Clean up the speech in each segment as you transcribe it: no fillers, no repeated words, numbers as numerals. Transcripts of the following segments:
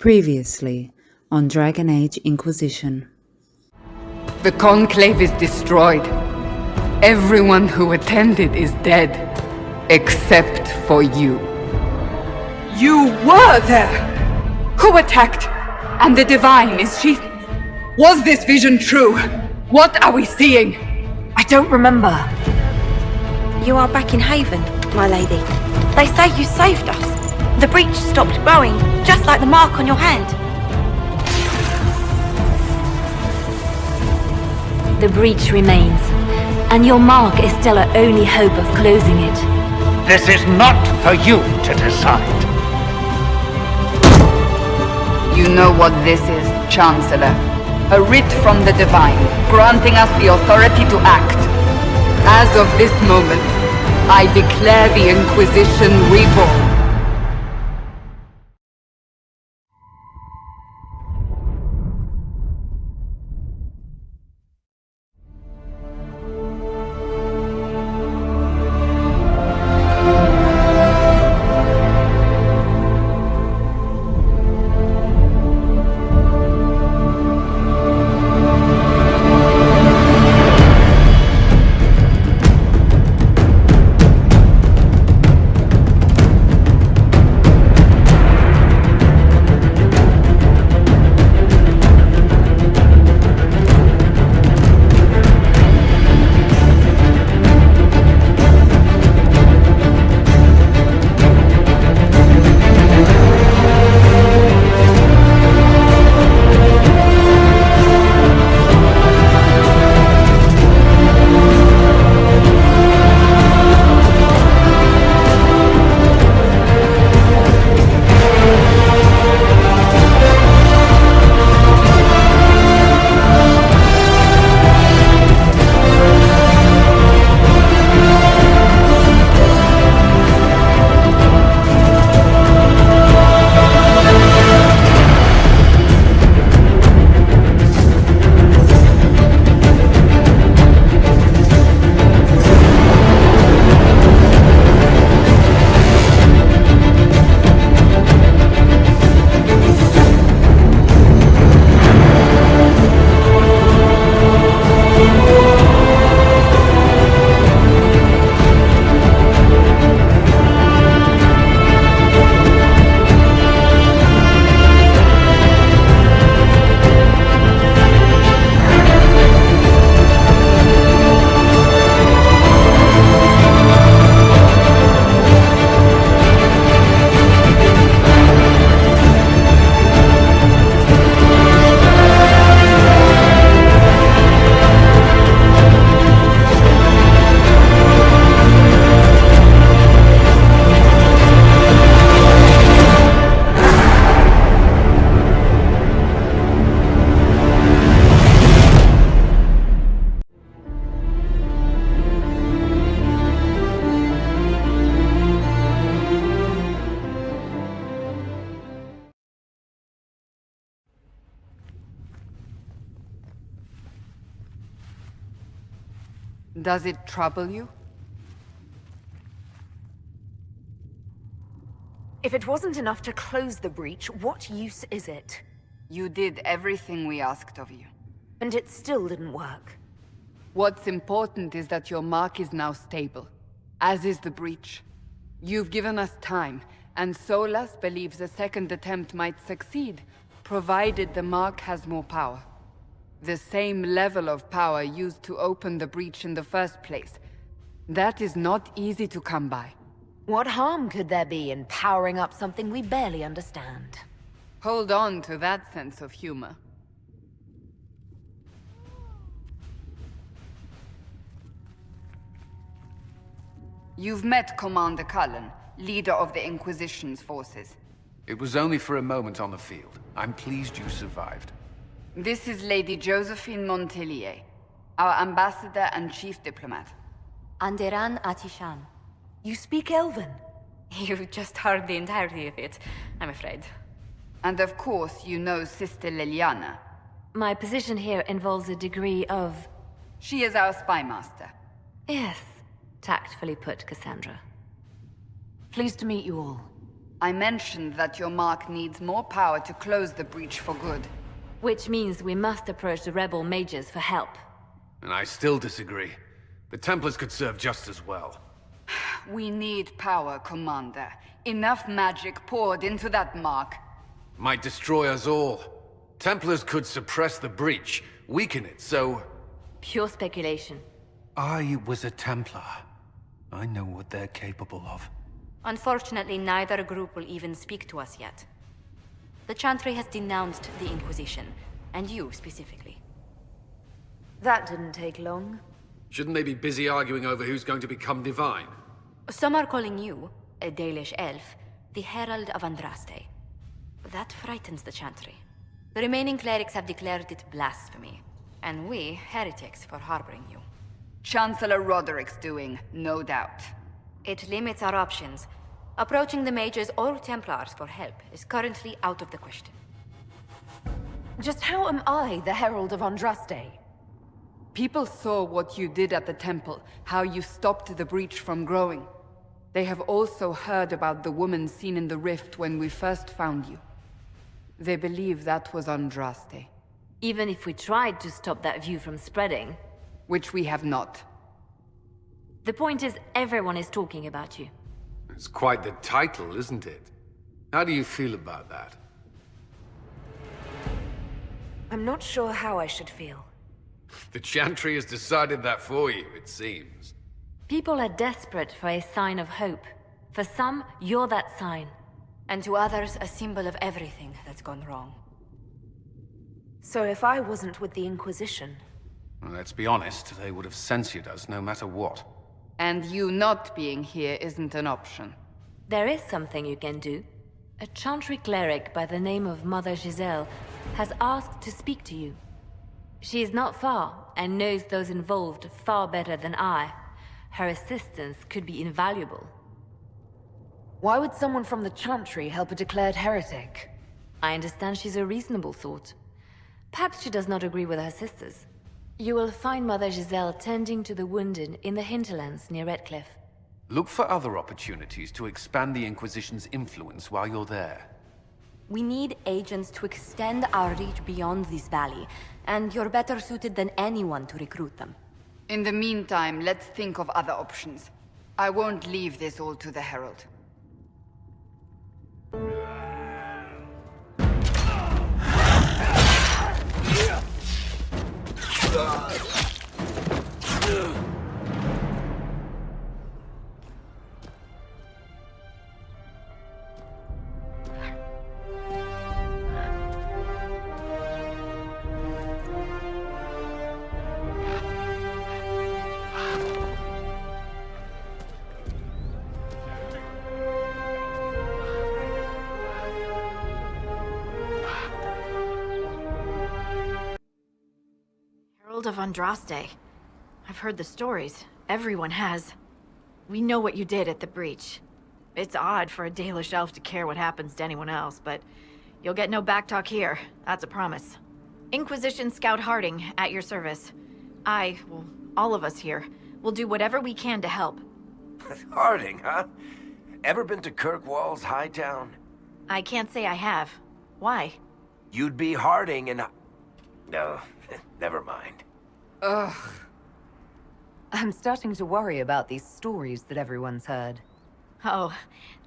Previously on Dragon Age Inquisition. The Conclave is destroyed. Everyone who attended is dead. Except for you. You were there! Who attacked? And the Divine, is she... Was this vision true? What are we seeing? I don't remember. You are back in Haven, my lady. They say you saved us. The breach stopped growing, just like the mark on your hand. The breach remains, and your mark is still our only hope of closing it. This is not for you to decide. You know what this is, Chancellor. A writ from the Divine, granting us the authority to act. As of this moment, I declare the Inquisition reborn. Does it trouble you? If it wasn't enough to close the breach, what use is it? You did everything we asked of you. And it still didn't work. What's important is that your mark is now stable, as is the breach. You've given us time, and Solas believes a second attempt might succeed, provided the mark has more power. The same level of power used to open the breach in the first place. That is not easy to come by. What harm could there be in powering up something we barely understand? Hold on to that sense of humor. You've met Commander Cullen, leader of the Inquisition's forces. It was only for a moment on the field. I'm pleased you survived. This is Lady Josephine Montelier, our ambassador and chief diplomat. Anderan Atishan. You speak Elven? You've just heard the entirety of it, I'm afraid. And of course, you know Sister Liliana. My position here involves a degree of... She is our spy master. Yes, tactfully put, Cassandra. Pleased to meet you all. I mentioned that your mark needs more power to close the breach for good. Which means we must approach the rebel mages for help. And I still disagree. The Templars could serve just as well. We need power, Commander. Enough magic poured into that mark. Might destroy us all. Templars could suppress the breach, weaken it, so... Pure speculation. I was a Templar. I know what they're capable of. Unfortunately, neither group will even speak to us yet. The Chantry has denounced the Inquisition, and you specifically. That didn't take long. Shouldn't they be busy arguing over who's going to become divine? Some are calling you, a Dalish elf, the Herald of Andraste. That frightens the Chantry. The remaining clerics have declared it blasphemy, and we, heretics, for harboring you. Chancellor Roderick's doing, no doubt. It limits our options. Approaching the mages or Templars for help is currently out of the question. Just how am I the Herald of Andraste? People saw what you did at the temple, how you stopped the breach from growing. They have also heard about the woman seen in the rift when we first found you. They believe that was Andraste. Even if we tried to stop that view from spreading. Which we have not. The point is, everyone is talking about you. It's quite the title, isn't it? How do you feel about that? I'm not sure how I should feel. The Chantry has decided that for you, it seems. People are desperate for a sign of hope. For some, you're that sign. And to others, a symbol of everything that's gone wrong. So if I wasn't with the Inquisition... Well, let's be honest, they would have censored us no matter what. And you not being here isn't an option. There is something you can do. A Chantry cleric by the name of Mother Giselle has asked to speak to you. She is not far, and knows those involved far better than I. Her assistance could be invaluable. Why would someone from the Chantry help a declared heretic? I understand she's a reasonable sort. Perhaps she does not agree with her sisters. You will find Mother Giselle tending to the wounded in the hinterlands near Redcliffe. Look for other opportunities to expand the Inquisition's influence while you're there. We need agents to extend our reach beyond this valley, and you're better suited than anyone to recruit them. In the meantime, let's think of other options. I won't leave this all to the Herald. Herald of Andraste. I've heard the stories. Everyone has. We know what you did at the breach. It's odd for a Dalish elf to care what happens to anyone else, but you'll get no backtalk here. That's a promise. Inquisition Scout Harding, at your service. Well, all of us here, will do whatever we can to help. Harding, huh? Ever been to Kirkwall's Hightown? I can't say I have. Why? You'd be Harding and... No, never mind. Ugh. I'm starting to worry about these stories that everyone's heard. Oh,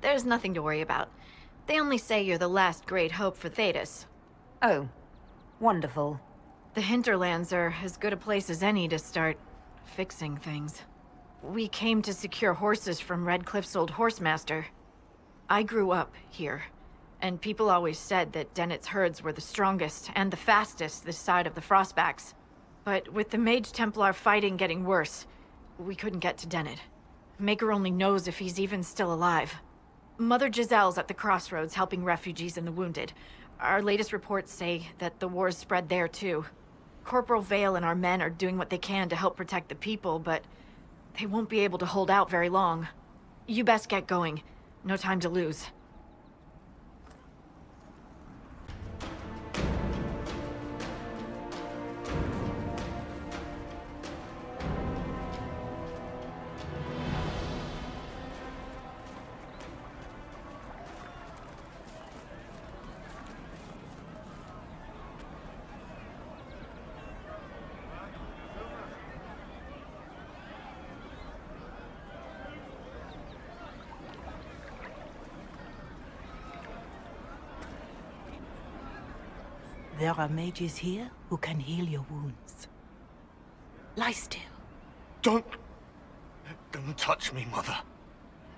there's nothing to worry about. They only say you're the last great hope for Thetis. Oh, wonderful. The hinterlands are as good a place as any to start fixing things. We came to secure horses from Redcliffe's old horsemaster. I grew up here, and people always said that Dennett's herds were the strongest and the fastest this side of the Frostbacks. But with the Mage Templar fighting getting worse, we couldn't get to Dennett. Maker only knows if he's even still alive. Mother Giselle's at the crossroads helping refugees and the wounded. Our latest reports say that the war's spread there too. Corporal Vale and our men are doing what they can to help protect the people, but they won't be able to hold out very long. You best get going. No time to lose. There are mages here who can heal your wounds. Lie still. Don't touch me, Mother.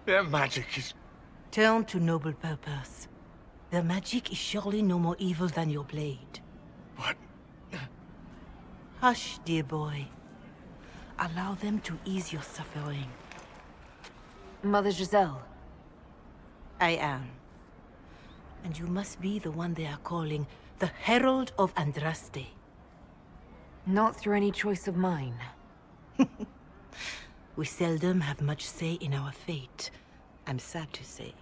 Their magic is... Turn to noble purpose. Their magic is surely no more evil than your blade. But... Hush, dear boy. Allow them to ease your suffering. Mother Giselle. I am. And you must be the one they are calling the Herald of Andraste. Not through any choice of mine. We seldom have much say in our fate, I'm sad to say.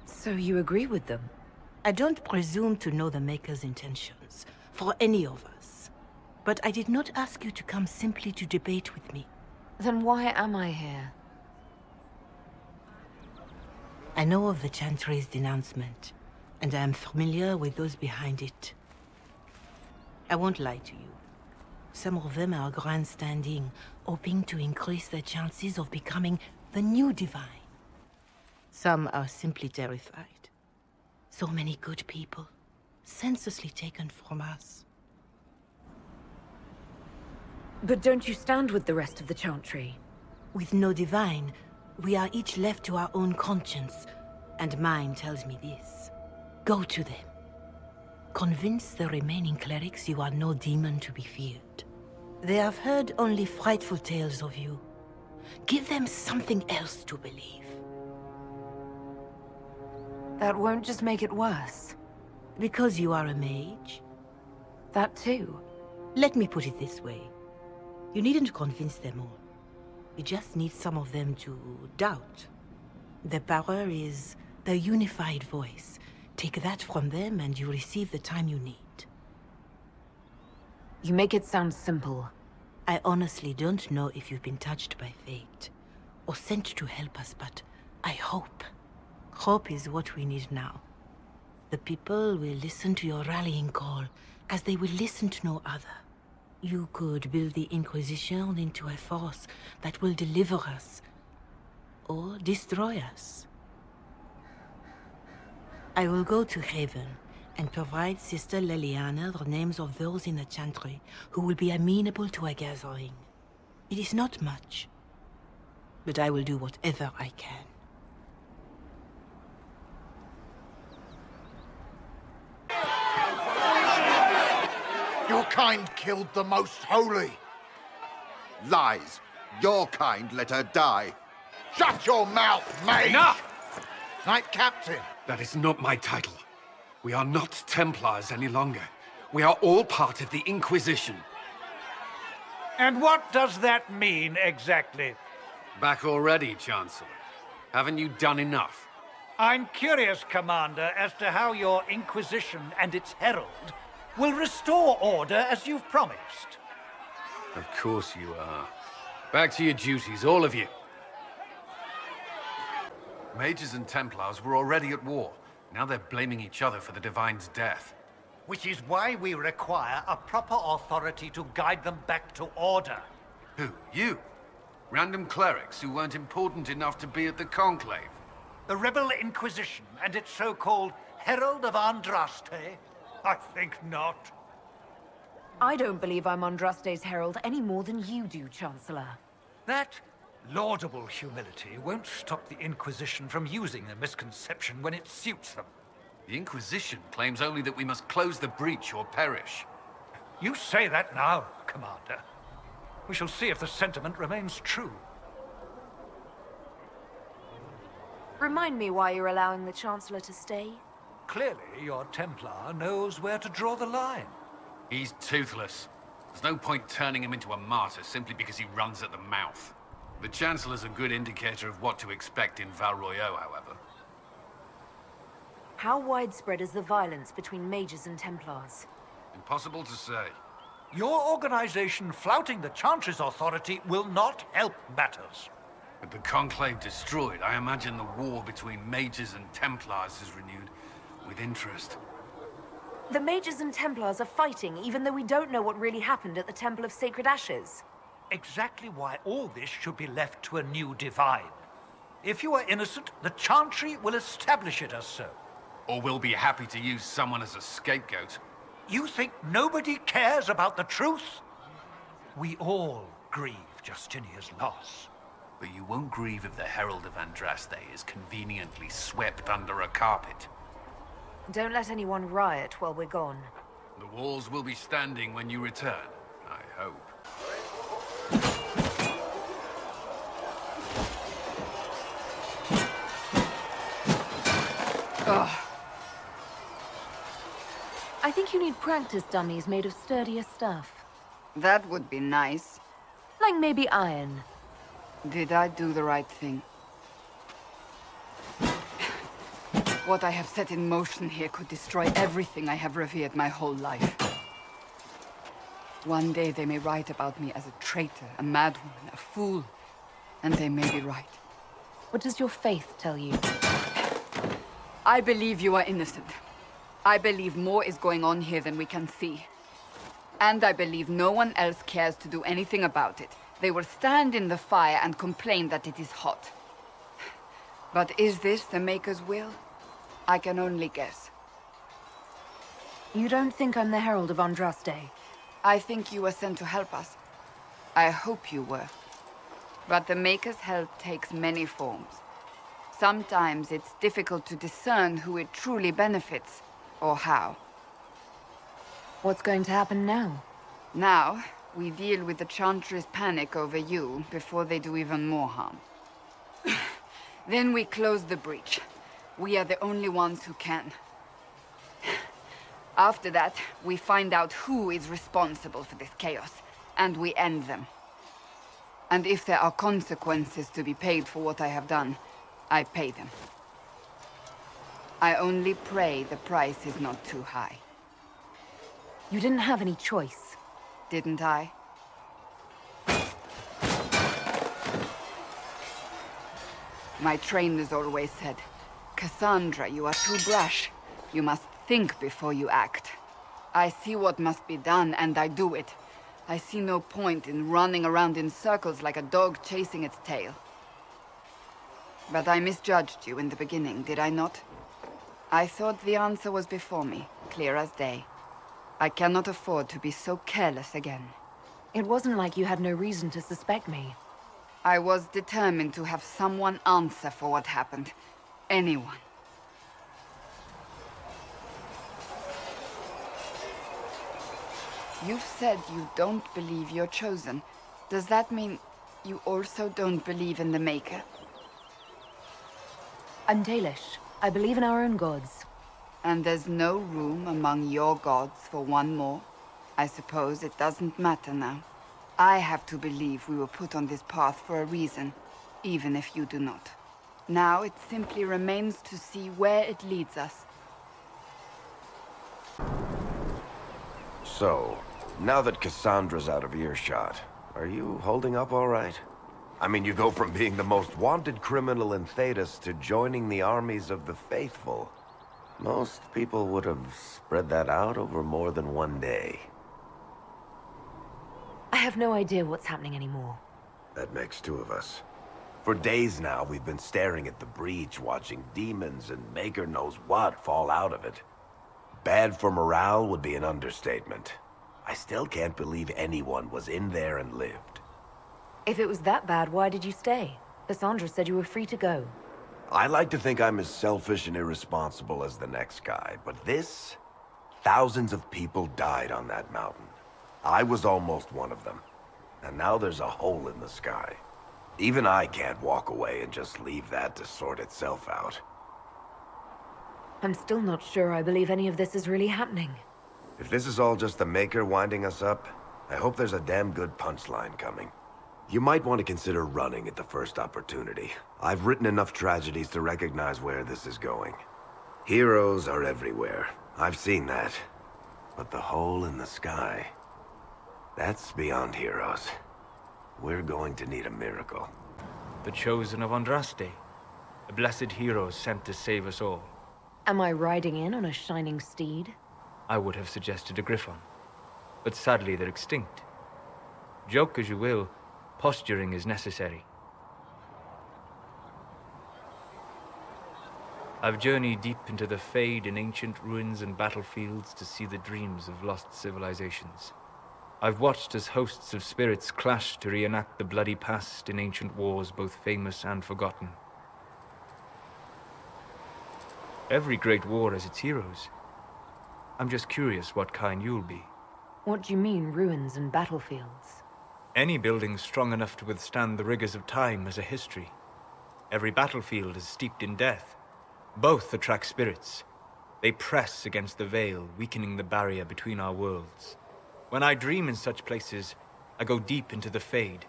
So you agree with them? I don't presume to know the Maker's intentions, for any of us. But I did not ask you to come simply to debate with me. Then why am I here? I know of the Chantry's denouncement, and I am familiar with those behind it. I won't lie to you. Some of them are grandstanding, hoping to increase their chances of becoming the new divine. Some are simply terrified. So many good people, senselessly taken from us. But don't you stand with the rest of the Chantry? With no divine, we are each left to our own conscience, and mine tells me this. Go to them. Convince the remaining clerics you are no demon to be feared. They have heard only frightful tales of you. Give them something else to believe. That won't just make it worse. Because you are a mage? That too. Let me put it this way. You needn't convince them all. You just need some of them to doubt. Their power is their unified voice. Take that from them and you receive the time you need. You make it sound simple. I honestly don't know if you've been touched by fate, or sent to help us, but I hope. Hope is what we need now. The people will listen to your rallying call, as they will listen to no other. You could build the Inquisition into a force that will deliver us, or destroy us. I will go to Haven and provide Sister Leliana the names of those in the Chantry who will be amenable to a gathering. It is not much, but I will do whatever I can. Your kind killed the most holy. Lies. Your kind let her die. Shut your mouth, mate! Enough! Knight Captain. That is not my title. We are not Templars any longer. We are all part of the Inquisition. And what does that mean, exactly? Back already, Chancellor. Haven't you done enough? I'm curious, Commander, as to how your Inquisition and its herald will restore order as you've promised. Of course you are. Back to your duties, all of you. Mages and Templars were already at war. Now they're blaming each other for the Divine's death. Which is why we require a proper authority to guide them back to order. Who? You? Random clerics who weren't important enough to be at the Conclave? The Rebel Inquisition and its so-called Herald of Andraste? I think not. I don't believe I'm Andraste's herald any more than you do, Chancellor. That laudable humility won't stop the Inquisition from using the misconception when it suits them. The Inquisition claims only that we must close the breach or perish. You say that now, Commander. We shall see if the sentiment remains true. Remind me why you're allowing the Chancellor to stay? Clearly, your Templar knows where to draw the line. He's toothless. There's no point turning him into a martyr simply because he runs at the mouth. The Chancellor's a good indicator of what to expect in Val Royeaux, however. How widespread is the violence between mages and Templars? Impossible to say. Your organization flouting the Chantry's authority will not help matters. With the Conclave destroyed, I imagine the war between mages and Templars is renewed with interest. The mages and Templars are fighting even though we don't know what really happened at the Temple of Sacred Ashes. Exactly why all this should be left to a new divine. If you are innocent, the Chantry will establish it as so. Or we'll be happy to use someone as a scapegoat. You think nobody cares about the truth? We all grieve Justinia's loss. But you won't grieve if the Herald of Andraste is conveniently swept under a carpet. Don't let anyone riot while we're gone. The walls will be standing when you return, I hope. Ugh. I think you need practice dummies made of sturdier stuff. That would be nice. Like maybe iron. Did I do the right thing? What I have set in motion here could destroy everything I have revered my whole life. One day they may write about me as a traitor, a madwoman, a fool, and they may be right. What does your faith tell you? I believe you are innocent. I believe more is going on here than we can see. And I believe no one else cares to do anything about it. They will stand in the fire and complain that it is hot. But is this the Maker's will? I can only guess. You don't think I'm the Herald of Andraste? I think you were sent to help us. I hope you were. But the Maker's help takes many forms. Sometimes it's difficult to discern who it truly benefits, or how. What's going to happen now? Now, we deal with the Chantry's panic over you before they do even more harm. Then we close the breach. We are the only ones who can. After that, we find out who is responsible for this chaos, and we end them. And if there are consequences to be paid for what I have done, I pay them. I only pray the price is not too high. You didn't have any choice. Didn't I? My trainers always said, Cassandra, you are too brash. You must think before you act. I see what must be done, and I do it. I see no point in running around in circles like a dog chasing its tail. But I misjudged you in the beginning, did I not? I thought the answer was before me, clear as day. I cannot afford to be so careless again. It wasn't like you had no reason to suspect me. I was determined to have someone answer for what happened. Anyone. You've said you don't believe you're chosen. Does that mean you also don't believe in the Maker? I'm Dalish. I believe in our own gods. And there's no room among your gods for one more? I suppose it doesn't matter now. I have to believe we were put on this path for a reason, even if you do not. Now it simply remains to see where it leads us. So, now that Cassandra's out of earshot, are you holding up all right? I mean, you go from being the most wanted criminal in Thedas to joining the armies of the faithful. Most people would have spread that out over more than one day. I have no idea what's happening anymore. That makes two of us. For days now, we've been staring at the breach, watching demons and Maker knows what fall out of it. Bad for morale would be an understatement. I still can't believe anyone was in there and lived. If it was that bad, why did you stay? Cassandra said you were free to go. I like to think I'm as selfish and irresponsible as the next guy, but this... Thousands of people died on that mountain. I was almost one of them. And now there's a hole in the sky. Even I can't walk away and just leave that to sort itself out. I'm still not sure I believe any of this is really happening. If this is all just the Maker winding us up, I hope there's a damn good punchline coming. You might want to consider running at the first opportunity. I've written enough tragedies to recognize where this is going. Heroes are everywhere. I've seen that. But the hole in the sky... that's beyond heroes. We're going to need a miracle. The chosen of Andraste. A blessed hero sent to save us all. Am I riding in on a shining steed? I would have suggested a griffon. But sadly they're extinct. Joke as you will, posturing is necessary. I've journeyed deep into the Fade in ancient ruins and battlefields to see the dreams of lost civilizations. I've watched as hosts of spirits clash to reenact the bloody past in ancient wars, both famous and forgotten. Every great war has its heroes. I'm just curious what kind you'll be. What do you mean, ruins and battlefields? Any building strong enough to withstand the rigors of time has a history. Every battlefield is steeped in death. Both attract spirits. They press against the veil, weakening the barrier between our worlds. When I dream in such places, I go deep into the Fade.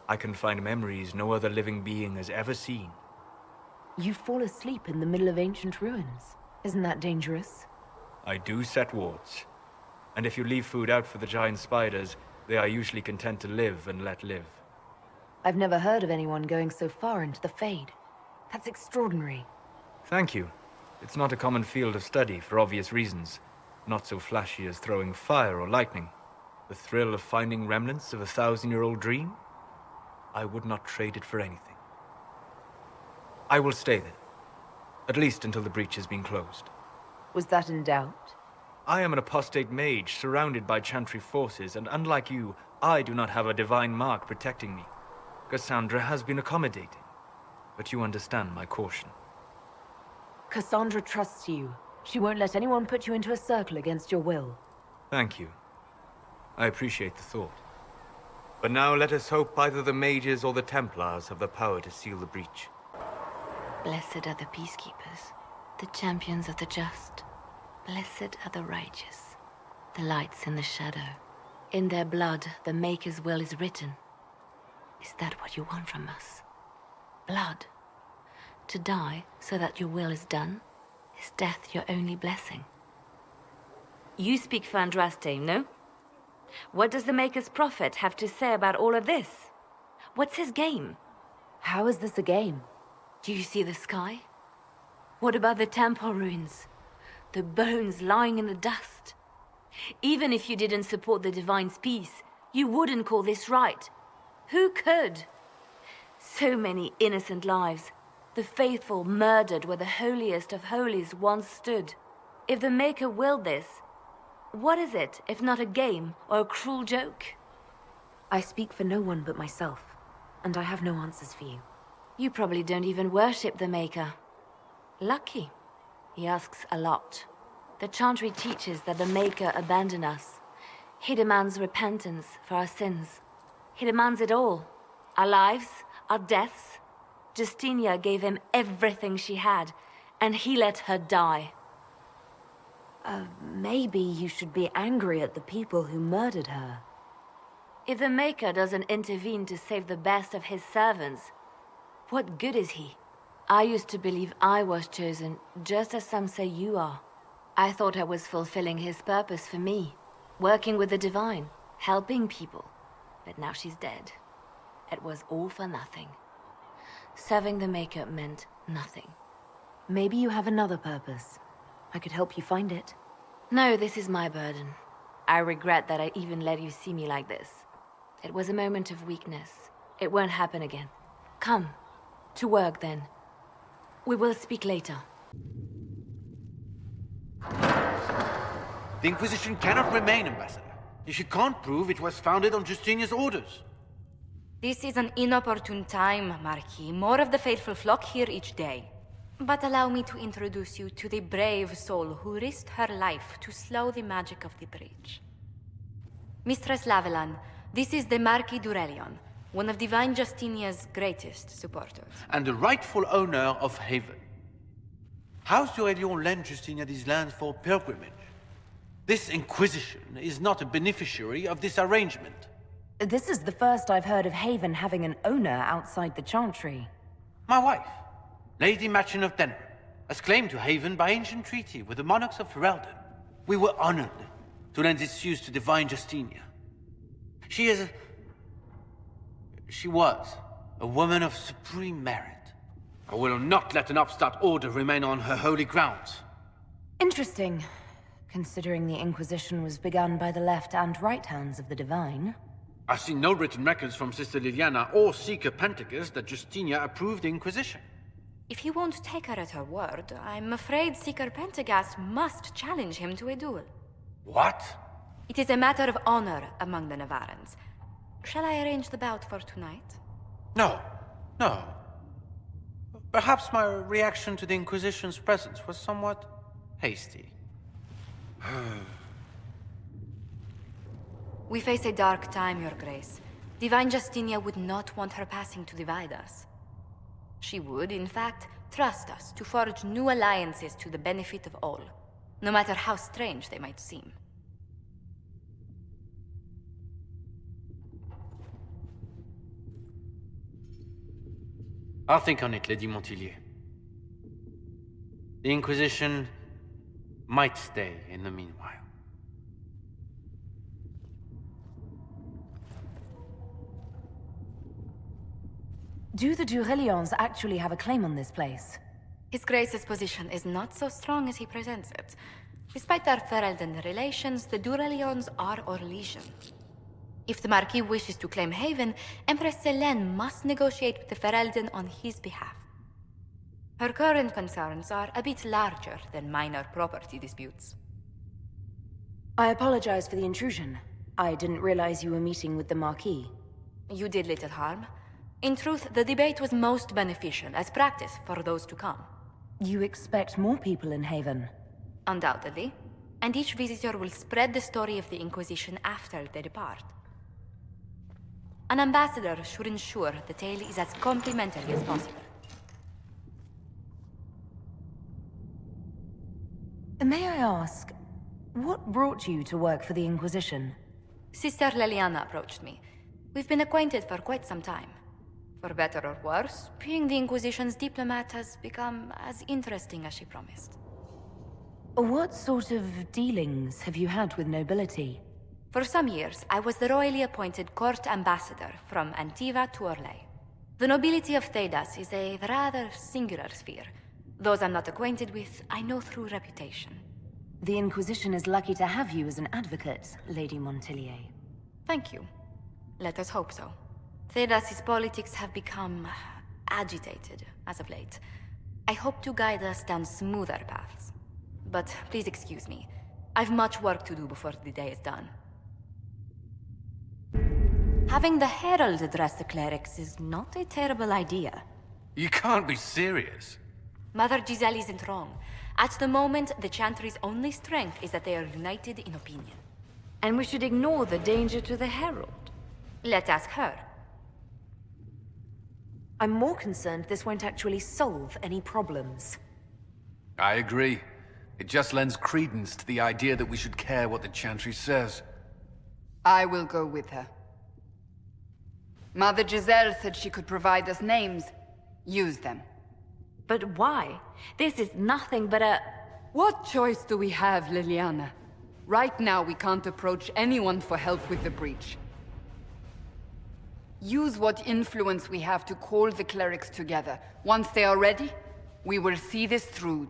I can find memories no other living being has ever seen. You fall asleep in the middle of ancient ruins. Isn't that dangerous? I do set wards. And if you leave food out for the giant spiders, they are usually content to live and let live. I've never heard of anyone going so far into the Fade. That's extraordinary. Thank you. It's not a common field of study for obvious reasons. Not so flashy as throwing fire or lightning. The thrill of finding remnants of a 1,000-year-old dream? I would not trade it for anything. I will stay then. At least until the breach has been closed. Was that in doubt? I am an apostate mage surrounded by Chantry forces, and unlike you, I do not have a divine mark protecting me. Cassandra has been accommodating, but you understand my caution. Cassandra trusts you. She won't let anyone put you into a circle against your will. Thank you. I appreciate the thought. But now let us hope either the mages or the Templars have the power to seal the breach. Blessed are the peacekeepers, the champions of the just. Blessed are the righteous, the lights in the shadow. In their blood, the Maker's will is written. Is that what you want from us? Blood? To die so that your will is done? Is death your only blessing? You speak for Andraste, no? What does the Maker's prophet have to say about all of this? What's his game? How is this a game? Do you see the sky? What about the temple ruins? The bones lying in the dust? Even if you didn't support the Divine's peace, you wouldn't call this right. Who could? So many innocent lives. The faithful murdered where the holiest of holies once stood. If the Maker willed this, what is it if not a game or a cruel joke? I speak for no one but myself, and I have no answers for you. You probably don't even worship the Maker. Lucky. He asks a lot. The Chantry teaches that the Maker abandoned us. He demands repentance for our sins. He demands it all. Our lives, our deaths. Justinia gave him everything she had, and he let her die. Maybe you should be angry at the people who murdered her. If the Maker doesn't intervene to save the best of his servants, what good is he? I used to believe I was chosen, just as some say you are. I thought I was fulfilling his purpose for me, working with the Divine, helping people. But now she's dead. It was all for nothing. Serving the Maker meant nothing. Maybe you have another purpose. I could help you find it. No, this is my burden. I regret that I even let you see me like this. It was a moment of weakness. It won't happen again. Come. To work, then. We will speak later. The Inquisition cannot remain, Ambassador, if you can't prove it was founded on Justinia's orders. This is an inopportune time, Marquis. More of the faithful flock here each day. But allow me to introduce you to the brave soul who risked her life to slow the magic of the breach. Mistress Lavelan, this is the Marquis d'Aurelion, one of Divine Justinia's greatest supporters. And the rightful owner of Haven. House d'Aurelion lent Justinia these lands for pilgrimage. This Inquisition is not a beneficiary of this arrangement. This is the first I've heard of Haven having an owner outside the Chantry. My wife, Lady Machin of Denham, has claimed to Haven by ancient treaty with the monarchs of Ferelden. We were honored to lend its use to Divine Justinia. She was a woman of supreme merit. I will not let an upstart order remain on her holy grounds. Interesting, considering the Inquisition was begun by the left and right hands of the Divine. I've seen no written records from Sister Liliana or Seeker Pentacus that Justinia approved the Inquisition. If he won't take her at her word, I'm afraid Seeker Pentagast must challenge him to a duel. What? It is a matter of honor among the Navarans. Shall I arrange the bout for tonight? No. No. Perhaps my reaction to the Inquisition's presence was somewhat hasty. We face a dark time, Your Grace. Divine Justinia would not want her passing to divide us. She would, in fact, trust us to forge new alliances to the benefit of all, no matter how strange they might seem. I'll think on it, Lady Montilyet. The Inquisition might stay in the meanwhile. Do the Durelions actually have a claim on this place? His Grace's position is not so strong as he presents it. Despite their Ferelden relations, the Durelions are Orlesian. If the Marquis wishes to claim Haven, Empress Selene must negotiate with the Ferelden on his behalf. Her current concerns are a bit larger than minor property disputes. I apologize for the intrusion. I didn't realize you were meeting with the Marquis. You did little harm. In truth, the debate was most beneficial as practice for those to come. You expect more people in Haven? Undoubtedly. And each visitor will spread the story of the Inquisition after they depart. An ambassador should ensure the tale is as complimentary as possible. May I ask, what brought you to work for the Inquisition? Sister Leliana approached me. We've been acquainted for quite some time. For better or worse, being the Inquisition's diplomat has become as interesting as she promised. What sort of dealings have you had with nobility? For some years, I was the royally appointed court ambassador from Antiva to Orlais. The nobility of Thedas is a rather singular sphere. Those I'm not acquainted with, I know through reputation. The Inquisition is lucky to have you as an advocate, Lady Montilyet. Thank you. Let us hope so. Thedas' politics have become agitated as of late. I hope to guide us down smoother paths. But please excuse me. I've much work to do before the day is done. Having the Herald address the clerics is not a terrible idea. You can't be serious. Mother Giselle isn't wrong. At the moment, the Chantry's only strength is that they are united in opinion. And we should ignore the danger to the Herald. Let's ask her. I'm more concerned this won't actually solve any problems. I agree. It just lends credence to the idea that we should care what the Chantry says. I will go with her. Mother Giselle said she could provide us names. Use them. But why? This is nothing but a... What choice do we have, Liliana? Right now, we can't approach anyone for help with the breach. Use what influence we have to call the clerics together. Once they are ready, we will see this through